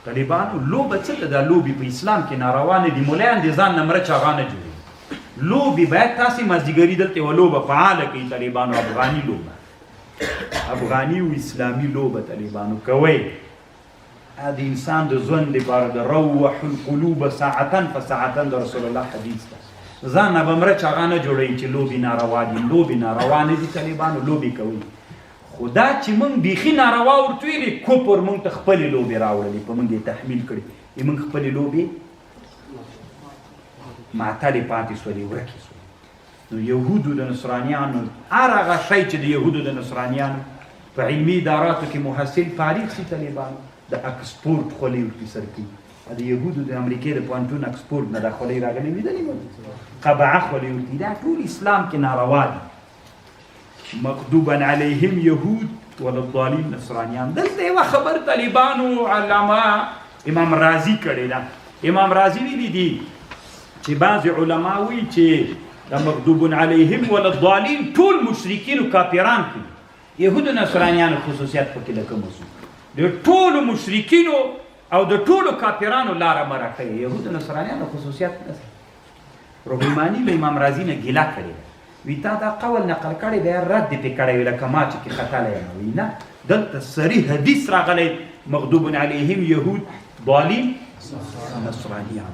طالبانو لوبه څه ده؟ دا لوبې په اسلام کې ناروا نه دي. مولایان د ځان نه مرچ هغه نه جوړوي. لوبې باید تاسې مازدیګري دلته یوه لوبه فعاله کوي طالبانو، افغاني لوبه، افغاني و اسلامي لوبه طالبانو کوئ. د انسان د ژوند لپاره د روح القلوب ساعتا فساعتا د رسول الله حدیث ده. ځان نه به مرچ هغه نه جوړوي چې لوبې ناروا دي. لوبې ناروا نه دي طالبانو، لوبې کوي. خو دا چې موږ بیخي ناروا ورته ویلې، کفر موږ ته خپلې لوبې راوړلې، په موږ یې تحمیل کړي. موږ خپلې لوبې معطلې پاتې شولې، ورکې شولې. نو یهودو د نصرانیانو هر هغه شی چې د یهودو د نصرانیانو په علمي اداراتو کې محصل فارغ شي طالبانو، د اکسپورټ خولۍ ورپې سر کوي. د یهودو د امریکې د پوهنتون اکسپورټ نه دا خولۍ راغلې لیدلې مو، قبعه خولۍ ورته. دا ټول اسلام کې ناروا دي. مغضوبا علیهم یهود وللضالین نصرانیان. دلته یوه خبر طالبانو علامه امام رازی کړې ده. امام رازی ویلي دي چې بعضې علما وایي چې د مغضوب علیهم وللضالین ټول مشرکین و کافران کوي. یهودو نصرانیانو خصوصیت پکې لکه مسو د ټولو مشرکینو او د ټولو کافرانو لاره مه راښیي. یهودو نصرانیانو خصوصیت نه. روح الماني له امام رازي نه ګیله کړې ده. وی تا دا قول نقل کړی دی، رد دې پې کړی وي لکه ما چې کې ختلی یم. وی نه، دلته صریح حدیث راغلی مغضوب علیهم یهود ضالین نصرانیان.